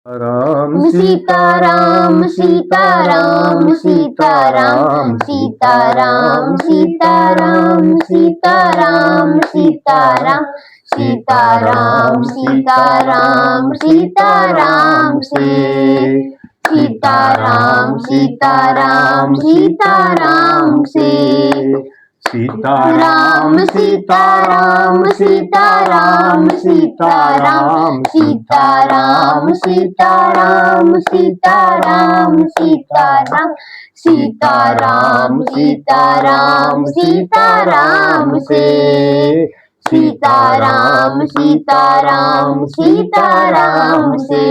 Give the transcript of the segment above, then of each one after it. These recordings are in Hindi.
राम सीताराम सीताराम सीताराम सीताराम सीताराम सीताराम सीताराम सीताराम सीताराम सीताराम से सीताराम सीताराम सीताराम से सीताराम सीताराम सीताराम सीताराम सीताराम सीताराम सीताराम सीताराम सीताराम सीताराम सीताराम से सीताराम सीताराम सीताराम से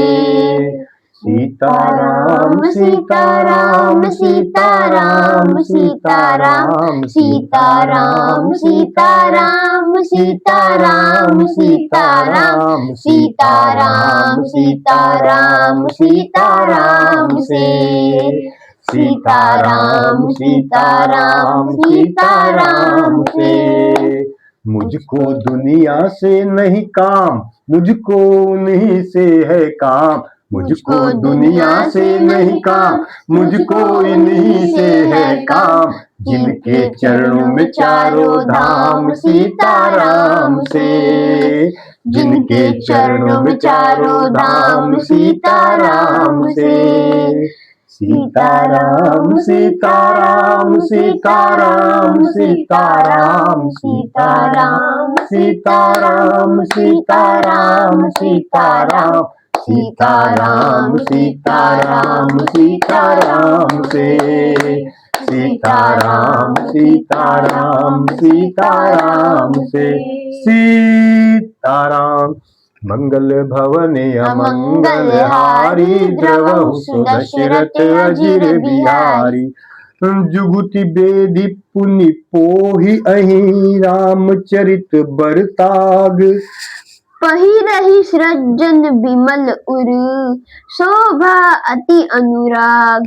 सीताराम सीताराम सीताराम सीताराम सीताराम सीताराम सीताराम सीताराम सीताराम सीताराम सीताराम से सीताराम सीताराम सीताराम से मुझको दुनिया से नहीं काम, मुझको उन्हीं से है काम। मुझको दुनिया से नहीं काम, मुझको इन्हीं से है काम। जिनके चरणों में चारों धाम, सीताराम से जिनके चरणों में चारों धाम, सीताराम से सीताराम सीताराम सीताराम सीताराम सीताराम सीताराम सीताराम सीताराम सीताराम सीताराम सीताराम से सीताराम सीताराम सीताराम से सीताराम। मंगल भवने अमंगल हारी, द्रवहु सुदशरथ अजिर बिहारी। जुगुति बेदी पुनि पोहि अहि, रामचरित बरताग। पहिरहि सृजन बिमल उर, शोभा अति अनुराग।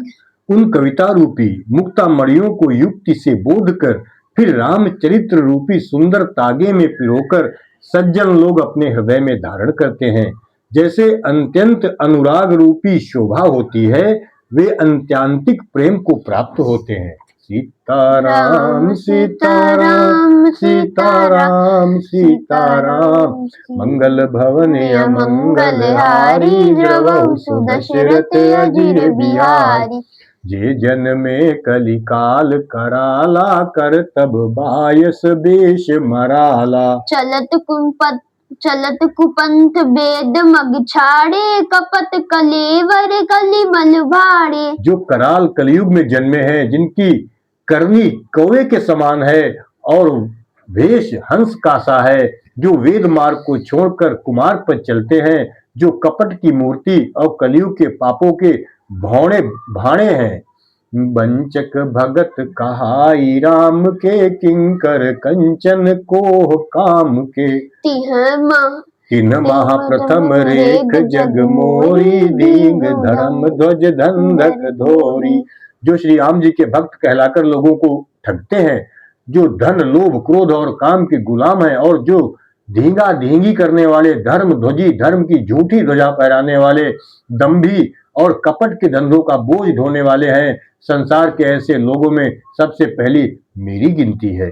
उन कविता रूपी मुक्ता मणियों को युक्ति से बोध कर फिर रामचरित्र रूपी सुंदर तागे में पिरोकर सज्जन लोग अपने हृदय में धारण करते हैं। जैसे अत्यंत अनुराग रूपी शोभा होती है, वे अंत्यांतिक प्रेम को प्राप्त होते हैं। सीताराम सीताराम सीताराम सीताराम। मंगल भवने अमंगल हारी, द्रवहु सुदशरथ अजिर बिहारी। जे जन में कलिकाल कराला, कर तब बायस बेश मराला। चलत कुपंथ बेद मग छाड़े, कपट कलेवर कलिमल भाड़े। जो कराल कलयुग में जन्मे हैं, जिनकी करनी कौवे के समान है और वेश हंस का सा है, जो वेद मार्ग को छोड़कर कुमार्ग पर चलते हैं, जो कपट की मूर्ति और कलयुग के पापों के भौणे भाणे हैं। बंचक भगत कहाई राम के, किंकर कंचन कोह काम के। तीन माह प्रथम रेख जग मोरी, दींग धर्म ध्वज धंधक धोरी। जो श्री राम जी के भक्त कहलाकर लोगों को ठगते हैं, जो धन लोभ क्रोध और काम के गुलाम हैं, और जो धींगा धींगी करने वाले, धर्म ध्वजी धर्म की झूठी ध्वजा फहराने वाले, दंभी और कपट के धंधों का बोझ ढोने वाले हैं, संसार के ऐसे लोगों में सबसे पहली मेरी गिनती है।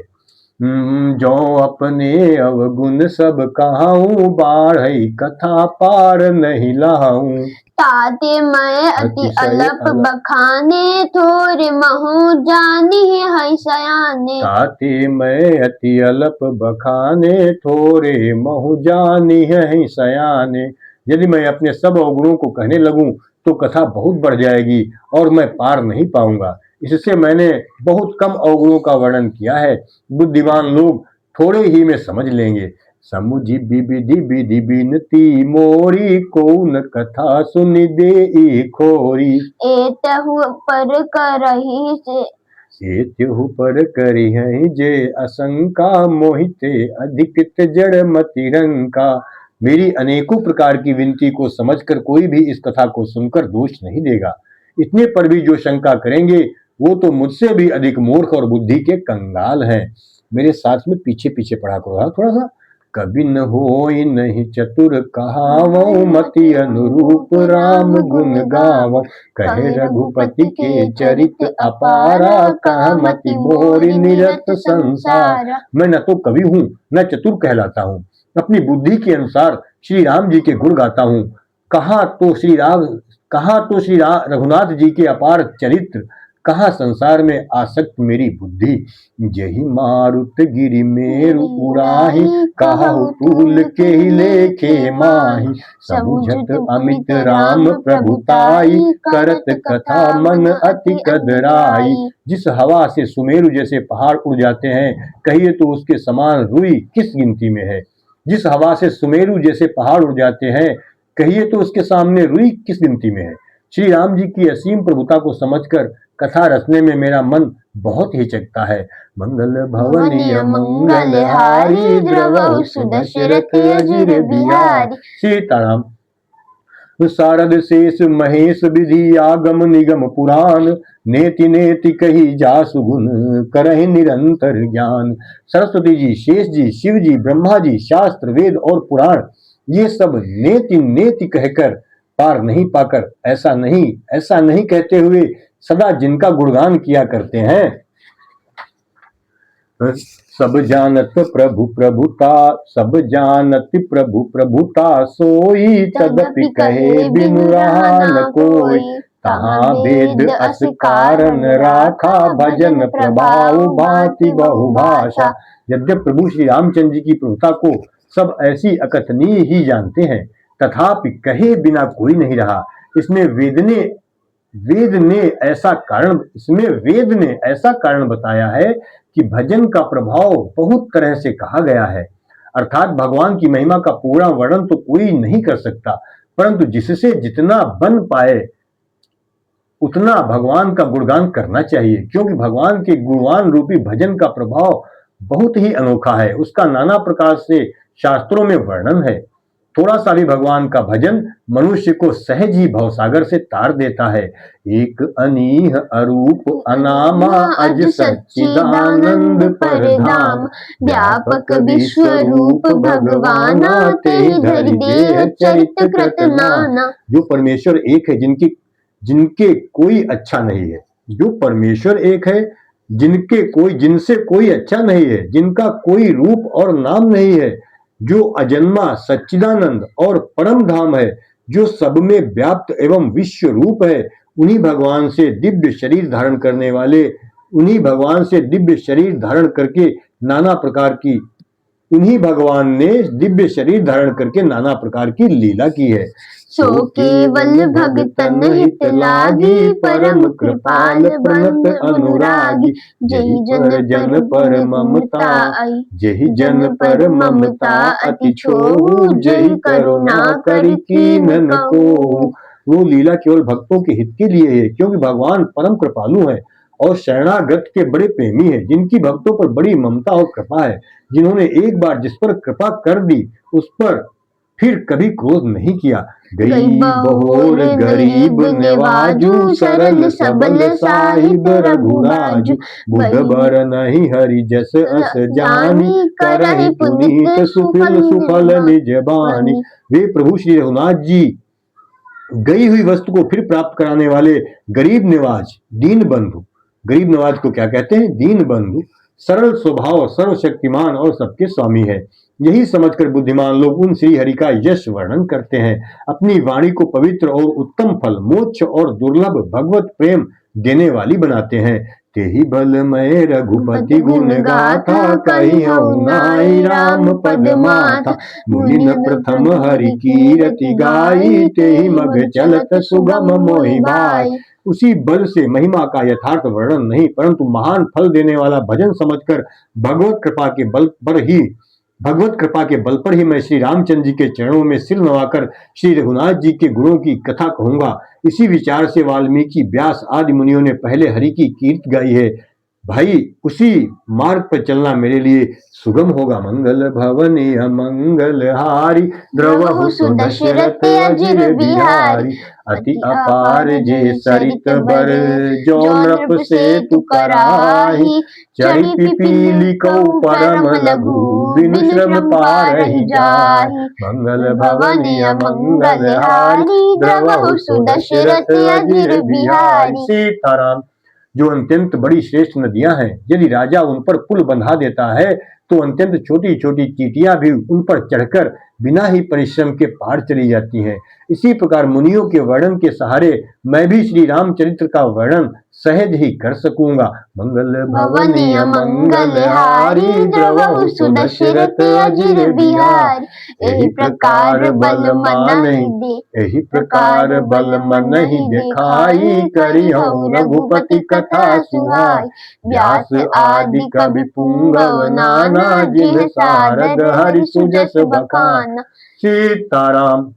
जो अपने अवगुण सब कहाऊं, बाढ़ई कथा पार नहीं लाऊं। ताते मैं अति अलप बखाने, थोर महु जानी है सयाने। ताते मैं अति अलप बखाने, थोरे महु जानी है सयाने। यदि मैं अपने सब अवगुणों को कहने लगूं तो कथा बहुत बढ़ जाएगी और मैं पार नहीं पाऊंगा। इससे मैंने बहुत कम अवगुणों का वर्णन किया है। बुद्धिमान लोग थोड़े ही में समझ लेंगे। समुझी विधि विधि बिनती मोरी, कौन कथा सुनि दे खोरी। एतहु पर करहि से एतहु पर करिहि जे, असंका मोहिते अधिकित जड़ मति रंका। मेरी अनेकों प्रकार की विनती को समझकर कोई भी इस कथा को सुनकर दोष नहीं देगा। इतने पर भी जो शंका करेंगे वो तो मुझसे भी अधिक मूर्ख और बुद्धि के कंगाल हैं। मेरे साथ में पीछे पीछे पढ़ा करो थोड़ा सा। कभी न होई नहीं चतुर कहावो मति अनुरूप राम गुण गावो। कहे रघुपति के चरित अपारा कहा मति मोरी निरत संसार। मैं न तो कवि हूँ न चतुर कहलाता हूँ, अपनी बुद्धि के अनुसार श्री राम जी के गुण गाता हूँ। कहा तो श्री रघुनाथ जी के अपार चरित्र, कहा संसार में आसक्त मेरी बुद्धि। जही मारुत गिरि मेरु उड़ाही, कहु तूल के ही लेखे माही। सबुझत अमित राम प्रभुताई, करत कथा मन अति कदराई। जिस हवा से सुमेरु जैसे पहाड़ उड़ जाते हैं, कहिए तो उसके समान रुई किस गिनती में है। जिस हवा से सुमेरु जैसे पहाड़ उड़ जाते हैं, कहिए तो उसके सामने रुई किस गिनती में है। श्री राम जी की असीम प्रभुता को समझकर कथा रचने में मेरा मन बहुत हिचकता है। मंगल भवनीय मंगलहारी, द्रवहु सुदशरथ अजिर बिहारी। सीताराम। शारद शेष महेश विधि आगम निगम पुराण, नेति नेति कही जासु गुण करहि निरंतर ज्ञान। सरस्वती जी, शेष जी, शिव जी, ब्रह्मा जी, शास्त्र, वेद और पुराण, ये सब नेति नेति कहकर पार नहीं पाकर, ऐसा नहीं कहते हुए सदा जिनका गुणगान किया करते हैं। सब जानत प्रभु प्रभुता, सब जानत प्रभु प्रभुता, सोई तदपि कहे बिनु रहा न कोई। तहाँ वेद अस कारण राखा, भजन प्रभाव भांति बहुभाषा। यद्यप प्रभु श्री रामचंद्र जी की प्रभुता को सब ऐसी अकथनीय ही जानते हैं, तथापि कहे बिना कोई नहीं रहा। इसमें वेद ने ऐसा कारण बताया है कि भजन का प्रभाव बहुत तरह से कहा गया है। अर्थात भगवान की महिमा का पूरा वर्णन तो कोई नहीं कर सकता, परंतु जिससे जितना बन पाए उतना भगवान का गुणगान करना चाहिए, क्योंकि भगवान के गुणगान रूपी भजन का प्रभाव बहुत ही अनोखा है। उसका नाना प्रकार से शास्त्रों में वर्णन है। थोड़ा सा भी भगवान का भजन मनुष्य को सहज ही भवसागर से तार देता है। एक अनीह अरूप अनामा, अज सच्चिदानंद परधाम। व्यापक विश्व रूप भगवाना, तेहि धरि देह चरित कृत नाना। जो परमेश्वर एक है, जिनके कोई अच्छा नहीं है। जो परमेश्वर एक है, जिनसे कोई अच्छा नहीं है, जिनका कोई रूप और नाम नहीं है, जो अजन्मा सच्चिदानंद और परम धाम है, जो सब में व्याप्त एवं विश्व रूप है, उन्हीं भगवान से दिव्य शरीर धारण करके नाना प्रकार की लीला की है। सो केवल भगतन हित लागी, परम कृपाल बनत अनुरागी। जहि जन पर ममता अति छोहु, जहि करुणा करि कीन कहूँ। वो लीला केवल भक्तों के हित के लिए है, क्योंकि भगवान परम कृपालु है और शरणागत के बड़े प्रेमी है, जिनकी भक्तों पर बड़ी ममता और कृपा है, जिन्होंने एक बार जिस पर कृपा कर दी उस पर फिर कभी क्रोध नहीं किया। गई बहोर गरीब नवाजू, सरल सबल साहिब रघुराजू। बुध बर नहीं हरि जस अस जानी, करहि पुनीत सुफल निज बानी। वे प्रभु श्री रघुनाथ जी गई हुई वस्तु को फिर प्राप्त कराने वाले गरीब निवाज, दीन बंधु। गरीब निवाज को क्या कहते हैं? दीन बंधु। सरल स्वभाव, सर्वशक्तिमान और सबके स्वामी है। यही समझकर बुद्धिमान लोग उन श्री हरि का यश वर्णन करते हैं। अपनी वाणी को पवित्र और उत्तम फल, मोक्ष और दुर्लभ भगवत प्रेम देने वाली बनाते हैं। तेहि बलमय रघुपति गुण गाथा, कहिहउ नाई राम पद माथा। मुनिन प्रथम हरि कीरति गाई, तेहि मग चलत सुगम मोहि भाई। उसी बल से महिमा का यथार्थ वर्णन नहीं, परंतु महान फल देने वाला भजन समझकर भगवत कृपा के बल पर ही मैं श्री रामचंद्र जी के चरणों में सिर नवाकर श्री रघुनाथ जी के गुणों की कथा कहूंगा। इसी विचार से वाल्मीकि, व्यास आदि मुनियों ने पहले हरि की कीर्ति गाई है। भाई उसी मार्ग पर चलना मेरे लिए सुगम होगा। मंगल भवनीय मंगल हारी, द्रवहु सुदशरथ अजिर बिहारी। अति अपार जे सरित बर, जो नृप सेतु कराही। चढ़ी पिपीली कऊ परम लघु, बिनु श्रम पारहि जाहि। मंगल भवनीय मंगल हारी, द्रवहु सुदशरथ अजिर बिहारी। सीताराम। जो अत्यंत बड़ी श्रेष्ठ नदियां हैं, यदि राजा उन पर पुल बंधा देता है तो अत्यंत छोटी छोटी चींटियां भी उन पर चढ़कर बिना ही परिश्रम के पार चली जाती हैं। इसी प्रकार मुनियों के वर्णन के सहारे मैं भी श्री रामचरित्र का वर्णन सहज ही कर सकूंगा। मंगल भवनीय मंगल हारी, द्रवहु सुदशरथ अजिर बिहारी। एहि प्रकार बल मन दे, एहि प्रकार बल मन ही दिखाई। करिहउ रघुपति कथा सुहाई। व्यास आदि कवि पुंगव नाना, जिन सारद हरि सुजस बखाना। सीताराम।